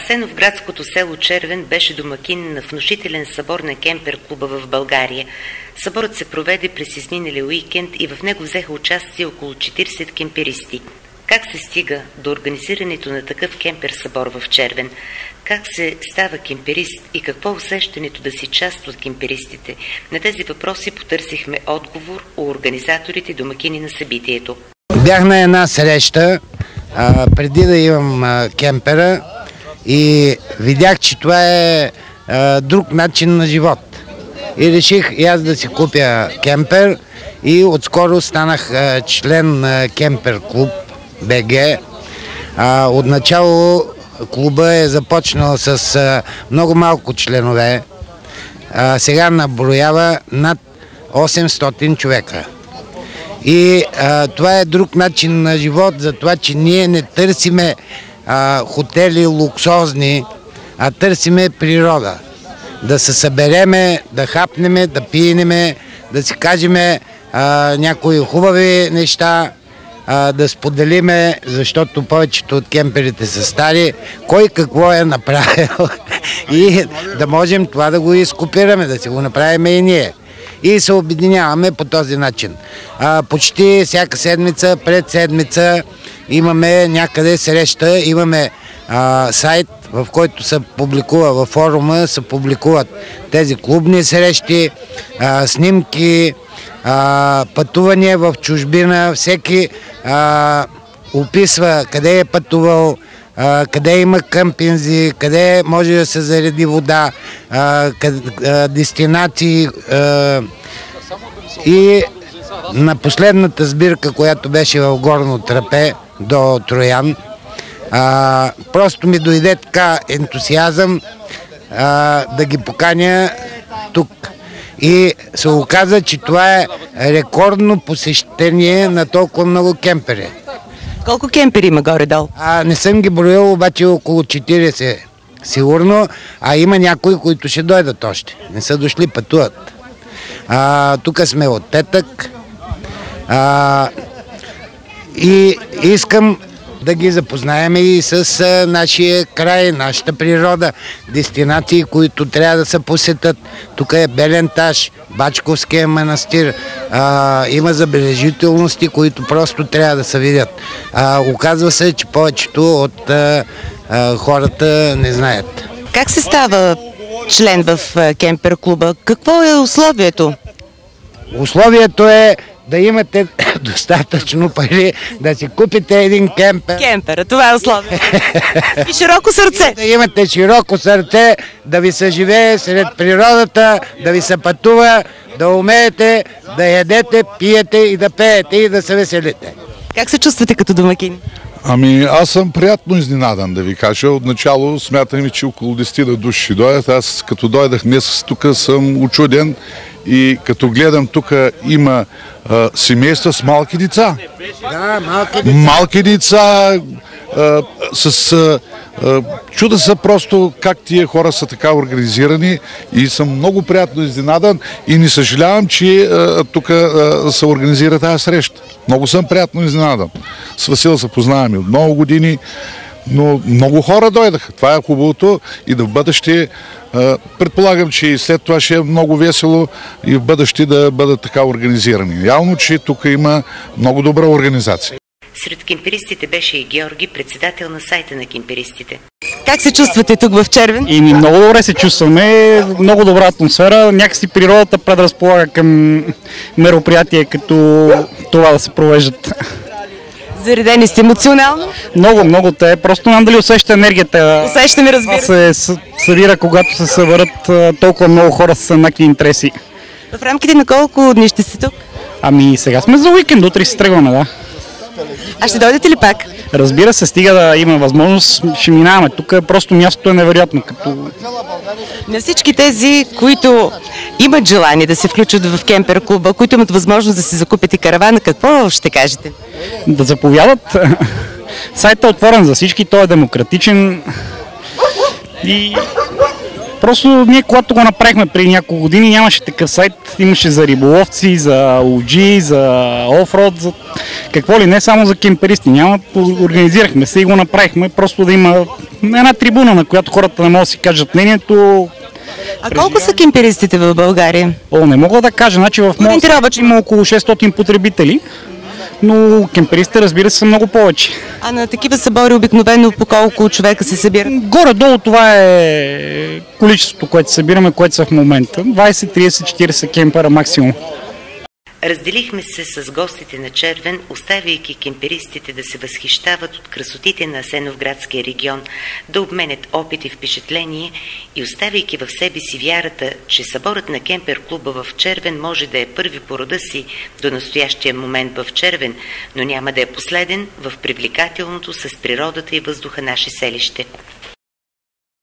Асеновградското село Червен беше домакин на внушителен събор на кемпер клуба в България. Съборът се проведе през изминалия уикенд и в него взеха участие около 40 кемперисти. Как се стига до организирането на такъв кемпер събор в Червен? Как се става кемперист и какво е усещането да си част от кемперистите? На тези въпроси потърсихме отговор у организаторите и домакини на събитието. Бях на една среща преди да имам кемпера и видях, че това е друг начин на живот. И реших и аз да си купя кемпер и отскоро станах член на кемпер клуб БГ. Отначало клуба е започнал с много малко членове. Сега наброява над 800 човека. И това е друг начин на живот, за това, че ние не търсиме хотели луксозни, а търсиме природа. Да се събереме, да хапнеме, да пиенеме, да си кажеме някои хубави неща, да споделиме, защото повечето от кемперите са стари, кой какво е направил и да можем това да го изкопираме, да си го направим и ние. И се обединяваме по този начин. Почти всяка седмица, пред седмица имаме някъде среща, имаме сайт, в който се публикува, във форума се публикуват тези клубни срещи, снимки, пътувания в чужбина, всеки описва къде е пътувал, къде има къмпинзи, къде може да се зареди вода, дестинации. И на последната сбирка, която беше в Горно Трапе до Троян, просто ми дойде така ентусиазъм да ги поканя тук. И се оказа, че това е рекордно посещение на толкова много кемпери. Колко кемпери има горе-долу? Не съм ги броил, обаче около 40 сигурно, а има някои, които ще дойдат още. Не са дошли, пътуват. Тук сме от петък и искам да ги запознаем и с нашия край, нашата природа, дестинации, които трябва да се посетят. Тук е Белентаж, Бачковския манастир, има забележителности, които просто трябва да се видят. Оказва се, че повечето от хората не знаят. Как се става член в кемпер клуба? Какво е условието? Условието е да имате достатъчно пари да си купите един кемпер. Кемпера, това е условието. И широко сърце. Да имате широко сърце, да ви се живее сред природата, да ви се пътува, да умеете да ядете, пиете и да пеете и да се веселите. Как се чувствате като домакин? Аз съм приятно изненадан, да ви кажа. Отначало смятаме, че около 10 души ще дойдат. Аз като дойдах днес тук съм учуден и като гледам тук има семейства с малки деца. Да, малки деца. Малки деца чуда са просто как тия хора са така организирани и съм много приятно изненадан и не съжалявам, че тук се организира тази среща. Много съм приятно изненадан. С Васил се познаваме от много години, но много хора дойдаха. Това е хубавото и да в бъдеще предполагам, че и след това ще е много весело и в бъдеще да бъдат така организирани. Явно, че тук има много добра организация. Сред кемперистите беше и Георги, председател на сайта на кемперистите. Как се чувствате тук в Червен? Много добре се чувстваме, много добра атмосфера. Някакси природата предразполага към мероприятия като това да се провеждат. Заредени сте емоционално? Много. Те просто не дали усеща енергията. Усещаме, разбира се. се събира, когато се съберат толкова много хора с еднакви интереси. В рамките на колко дни ще сте тук? Сега сме за уикенд, утре си тръгваме, да. А ще дойдете ли пак? Разбира се, стига да има възможност, ще минаваме. Тук просто мястото е невероятно. На всички тези, които имат желание да се включат в кемпер клуба, които имат възможност да си закупят и каравана, какво ще кажете? Да заповядат. Сайтът е отворен за всички, той е демократичен и Просто ние, когато го направихме преди няколко години, нямаше такъв сайт, имаше за риболовци, за ловджи, за офроуд, за какво ли не, само за кемперисти. Организирахме се и го направихме, просто да има една трибуна, на която хората не могат да си кажат мнението. А колко са кемперистите в България? Не мога да кажа, значи в моят има около 600 потребители, но кемперистите, разбира се, са много повече. А на такива събори обикновено по колко човека се събират? Горе-долу това е количеството, което събираме, което са в момента. 20, 30, 40 кемпера максимум. Разделихме се с гостите на Червен, оставяйки кемперистите да се възхищават от красотите на Асеновградския регион, да обменят опит и впечатление и оставяйки в себе си вярата, че съборът на кемпер клуба в Червен може да е първи по рода си до настоящия момент в Червен, но няма да е последен в привлекателното с природата и въздуха наше селище.